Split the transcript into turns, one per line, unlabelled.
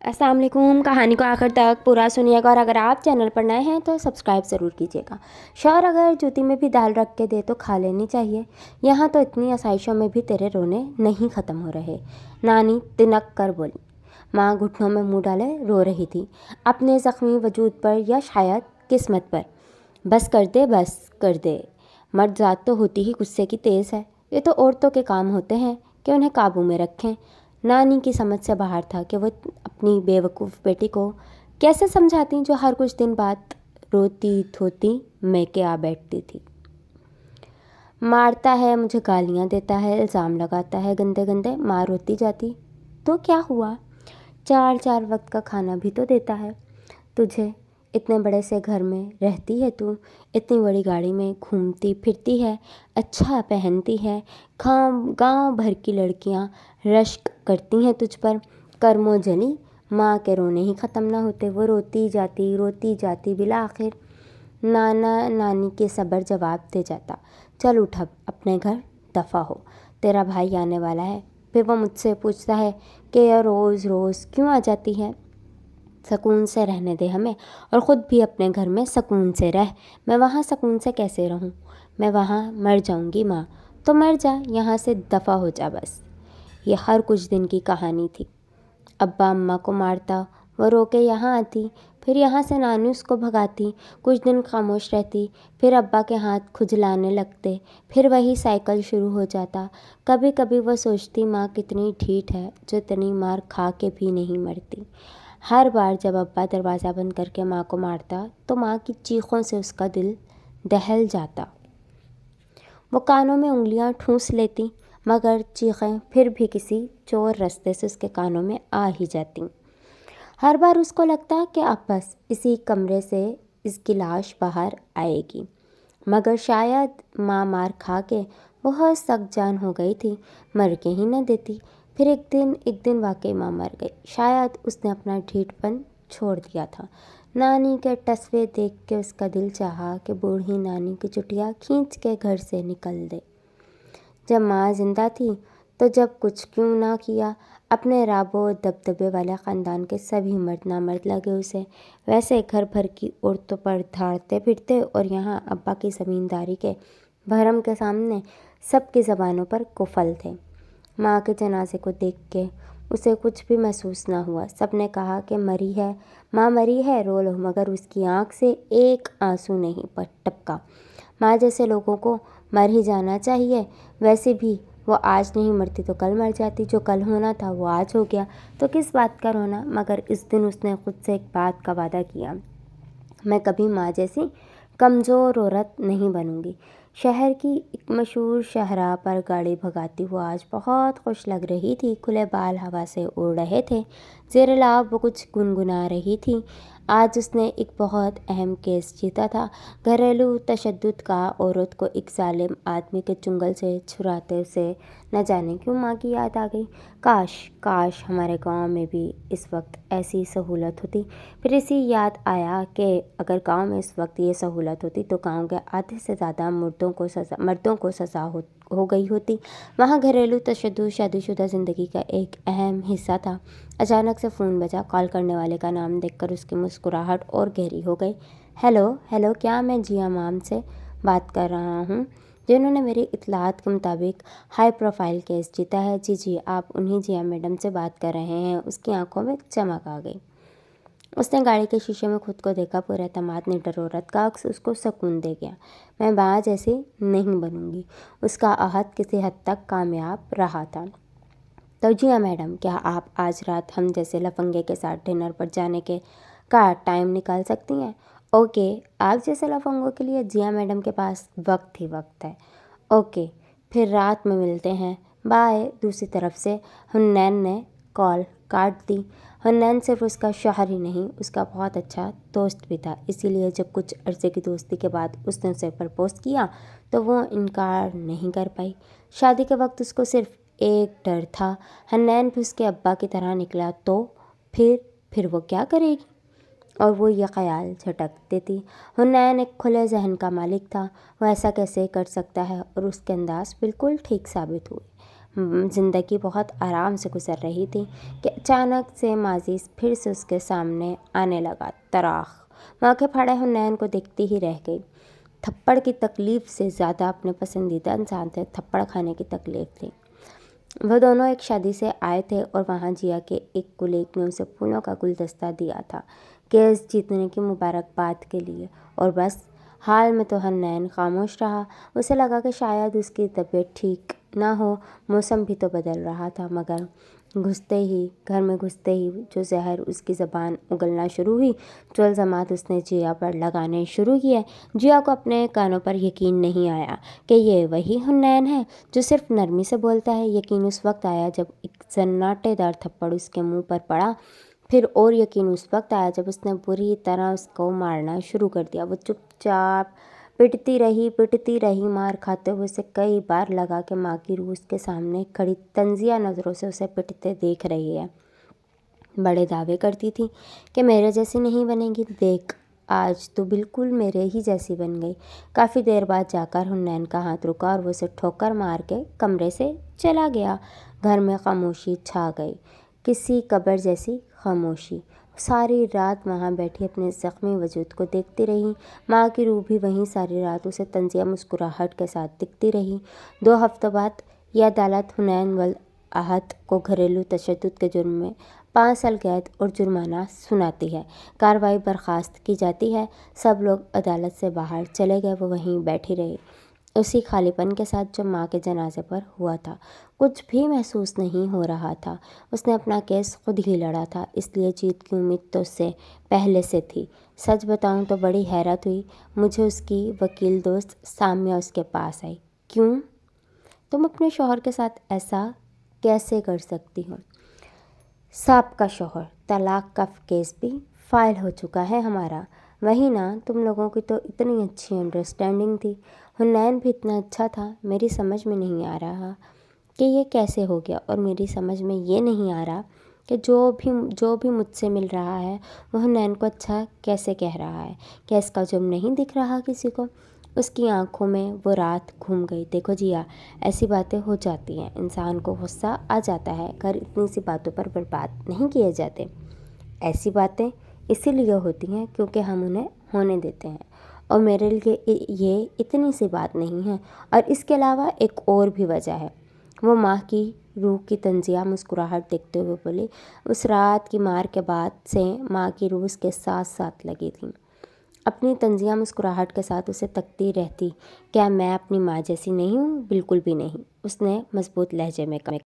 अस्सलाम वालेकुम। कहानी को आखिर तक पूरा सुनिएगा और अगर आप चैनल पर नए हैं तो सब्सक्राइब ज़रूर कीजिएगा। शौहर अगर जूती में भी दाल रख के दे तो खा लेनी चाहिए। यहाँ तो इतनी आसाइशों में भी तेरे रोने नहीं ख़त्म हो रहे, नानी तिनक कर बोली। माँ घुटनों में मुँह डाले रो रही थी, अपने ज़ख्मी वजूद पर या शायद किस्मत पर। बस कर दे। मर्द ज़ात तो होती ही गुस्से की तेज़ है। ये तो औरतों के काम होते हैं कि उन्हें काबू में रखें। नानी की समझ से बाहर था कि वो अपनी बेवकूफ़ बेटी को कैसे समझाती जो हर कुछ दिन बाद रोती धोती मैके आ बैठती थी। मारता है, मुझे गालियाँ देता है, इल्ज़ाम लगाता है गंदे गंदे। माँ रोती जाती तो क्या हुआ, 4 वक्त का खाना भी तो देता है तुझे। इतने बड़े से घर में रहती है तू, इतनी बड़ी गाड़ी में घूमती फिरती है, अच्छा पहनती है। गांव भर की लड़कियां रश्क करती हैं तुझ पर। कर्मों जली, माँ के रोने ही ख़त्म ना होते। वो रोती जाती बिला आखिर नाना नानी के सब्र जवाब दे जाता, चल उठ अब अपने घर दफ़ा हो, तेरा भाई आने वाला है। फिर वो मुझसे पूछता है कि रोज़ रोज़ क्यों आ जाती है, सुकून से रहने दे हमें, और ख़ुद भी अपने घर में सुकून से रह। मैं वहाँ सुकून से कैसे रहूँ, मैं वहाँ मर जाऊँगी। माँ तो मर जा, यहाँ से दफ़ा हो जा बस। ये हर कुछ दिन की कहानी थी। अब्बा अम्मा को मारता, वो रो के यहाँ आती, फिर यहाँ से नानी उसको भगाती। कुछ दिन खामोश रहती, फिर अब्बा के हाथ खुजलाने लगते, फिर वही साइकिल शुरू हो जाता। कभी कभी वो सोचती माँ कितनी ढीठ है जो इतनी मार खा के भी नहीं मरती। हर बार जब अब्बा दरवाज़ा बंद करके माँ को मारता तो माँ की चीखों से उसका दिल दहल जाता। वो कानों में उंगलियां ठूंस लेती, मगर चीखें फिर भी किसी चोर रास्ते से उसके कानों में आ ही जाती। हर बार उसको लगता कि अब बस इसी कमरे से इसकी लाश बाहर आएगी, मगर शायद माँ मार खा के बहुत सख्त जान हो गई थी, मर के ही न देती। फिर एक दिन वाकई माँ मर गई। शायद उसने अपना ढीठपन छोड़ दिया था। नानी के टसवे देख के उसका दिल चाहा कि बूढ़ी नानी की चुटिया खींच के घर से निकल दे। जब माँ जिंदा थी तो जब कुछ क्यों ना किया, अपने राबो दबदबे वाले ख़ानदान के सभी मर्द नामर्द लगे उसे। वैसे घर भर की औरतों पर धाड़ते फिरते, और यहाँ अब्बा की ज़मींदारी के भरम के सामने सबकी ज़बानों पर कुफल थे। माँ के जनाजे को देख के उसे कुछ भी महसूस ना हुआ। सबने कहा कि मरी है, माँ मरी है, रो लो, मगर उसकी आँख से एक आंसू नहीं टपका। माँ जैसे लोगों को मर ही जाना चाहिए। वैसे भी वो आज नहीं मरती तो कल मर जाती, जो कल होना था वो आज हो गया, तो किस बात का रोना। मगर इस दिन उसने खुद से एक बात का वादा किया, मैं कभी माँ जैसी कमज़ोर औरत नहीं बनूंगी। शहर की एक मशहूर शहरा पर गाड़ी भगाती हुआ आज बहुत खुश लग रही थी। खुले बाल हवा से उड़ रहे थे, ज़ेर लाब वो कुछ गुनगुना रही थी। आज उसने एक बहुत अहम केस जीता था, घरेलू तशद्दुद का। औरत को एक जालिम आदमी के चुंगल से छुड़ाते उसे न जाने क्यों माँ की याद आ गई। काश हमारे गांव में भी इस वक्त ऐसी सहूलत होती। फिर इसी याद आया कि अगर गांव में इस वक्त ये सहूलत होती तो गांव के आधे से ज़्यादा मर्दों को सज़ा हो गई होती। वहाँ घरेलू तशद्दुद शादीशुदा ज़िंदगी का एक अहम हिस्सा था। अचानक से फ़ोन बजा। कॉल करने वाले का नाम देखकर उसकी मुस्कुराहट और गहरी हो गई। हेलो, क्या मैं जिया मैम से बात कर रहा हूँ, जिन्होंने मेरी इत्तलात के मुताबिक हाई प्रोफाइल केस जीता है? जी, आप उन्हीं जिया मैडम से बात कर रहे हैं। उसकी आंखों में चमक आ गई। उसने गाड़ी के शीशे में खुद को देखा। पूरा एतमाद निडर औरत का अक्स उसको सुकून दे गया। मैं माँ जैसी नहीं बनूंगी। उसका अहद किसी हद तक कामयाब रहा था। तो जिया मैडम, क्या आप आज रात हम जैसे लफंगे के साथ डिनर पर जाने का टाइम निकाल सकती हैं? ओके, आप जैसे लफंगों के लिए जिया मैडम के पास वक्त ही वक्त है। ओके, फिर रात में मिलते हैं, बाय। दूसरी तरफ से हुन्नैन ने कॉल काट दी। हुन्नैन सिर्फ उसका शौहर ही नहीं, उसका बहुत अच्छा दोस्त भी था। इसीलिए जब कुछ अरसे की दोस्ती के बाद उसने उसे प्रपोज़ किया तो वो इनकार नहीं कर पाई। शादी के वक्त उसको सिर्फ एक डर था, हन्नैन भी उसके अब्बा की तरह निकला तो फिर वो क्या करेगी, और वो ये ख्याल झटक देती। हुन्नैन एक खुले जहन का मालिक था, वो ऐसा कैसे कर सकता है, और उसके अंदाज बिल्कुल ठीक साबित हुए। زندگی بہت آرام سے گزر رہی تھی کہ اچانک سے ماضی پھر سے اس کے سامنے آنے لگا۔ طراخ آنکھیں پھاڑے حنین کو دیکھتی ہی رہ گئی۔ تھپڑ کی تکلیف سے زیادہ اپنے پسندیدہ انسان سے تھپڑ کھانے کی تکلیف تھی۔ وہ دونوں ایک شادی سے آئے تھے اور وہاں جیا کے ایک کولیگ نے اسے پھولوں کا گلدستہ دیا تھا کیس جیتنے کی مبارکباد کے لیے، اور بس حال میں تو حنین خاموش رہا۔ اسے لگا کہ شاید اس کی طبیعت ٹھیک نہ ہو، موسم بھی تو بدل رہا تھا، مگر گھر میں گھستے ہی جو زہر اس کی زبان اگلنا شروع ہوئی، جو الزامات اس نے جیا پر لگانے شروع کیے، جیا کو اپنے کانوں پر یقین نہیں آیا کہ یہ وہی حنین ہے جو صرف نرمی سے بولتا ہے۔ یقین اس وقت آیا جب ایک سناٹے دار تھپڑ اس کے منہ پر پڑا، پھر اور یقین اس وقت آیا جب اس نے بری طرح اس کو مارنا شروع کر دیا۔ وہ چپ چاپ پٹتی رہی، مار کھاتے ہوئے اسے کئی بار لگا کہ ماں کی روح اس کے سامنے کھڑی تنزیہ نظروں سے اسے پٹتے دیکھ رہی ہے۔ بڑے دعوے کرتی تھی کہ میرے جیسی نہیں بنے گی، دیکھ آج تو بالکل میرے ہی جیسی بن گئی۔ کافی دیر بعد جا کر حنین کا ہاتھ رکا اور وہ اسے ٹھوکر مار کے کمرے سے چلا گیا۔ گھر میں خاموشی چھا گئی، کسی قبر جیسی خاموشی۔ ساری رات وہاں بیٹھی اپنے زخمی وجود کو دیکھتی رہی۔ ماں کی روح بھی وہیں ساری رات اسے طنزیہ مسکراہٹ کے ساتھ دکھتی رہی۔ 2 ہفتوں بعد یہ عدالت حنین ولد کو گھریلو تشدد کے جرم میں 5 سال قید اور جرمانہ سناتی ہے۔ کارروائی برخاست کی جاتی ہے۔ سب لوگ عدالت سے باہر چلے گئے، وہ وہیں بیٹھی رہی، اسی خالی پن کے ساتھ جو ماں کے جنازے پر ہوا تھا۔ کچھ بھی محسوس نہیں ہو رہا تھا۔ اس نے اپنا کیس خود ہی لڑا تھا، اس لیے جیت کی امید تو اس سے پہلے سے تھی۔ سچ بتاؤں تو بڑی حیرت ہوئی مجھے اس کی وکیل دوست سامیہ اس کے پاس آئی۔ کیوں؟ تم اپنے شوہر کے ساتھ ایسا کیسے کر سکتی ہو؟ سابقہ شوہر، طلاق کا کیس بھی فائل ہو چکا ہے ہمارا۔ وہی نا، تم لوگوں کی تو اتنی اچھی انڈرسٹینڈنگ تھی، حنین بھی اتنا اچھا تھا۔ میری سمجھ میں نہیں آ رہا کہ یہ کیسے ہو گیا، اور میری سمجھ میں یہ نہیں آ رہا کہ جو بھی مجھ سے مل رہا ہے وہ حنین کو اچھا کیسے کہہ رہا ہے۔ کیا اس کا جرم نہیں دکھ رہا کسی کو؟ اس کی آنکھوں میں وہ رات گھوم گئی۔ دیکھو جیا، ایسی باتیں ہو جاتی ہیں، انسان کو غصہ آ جاتا ہے، گھر اتنی سی باتوں پر برباد نہیں کیے جاتے۔ ایسی باتیں اسی لیے ہوتی ہیں کیونکہ ہم انہیں ہونے دیتے ہیں، اور میرے لیے یہ اتنی سی بات نہیں ہے۔ اور اس کے علاوہ ایک اور بھی وجہ ہے۔ وہ ماں کی روح کی تنزیہ مسکراہٹ دیکھتے ہوئے بولی، اس رات کی مار کے بعد سے ماں کی روح اس کے ساتھ ساتھ لگی تھی، اپنی تنزیہ مسکراہٹ کے ساتھ اسے تکتی رہتی۔ کیا میں اپنی ماں جیسی نہیں ہوں؟ بالکل بھی نہیں، اس نے مضبوط لہجے میں کہا۔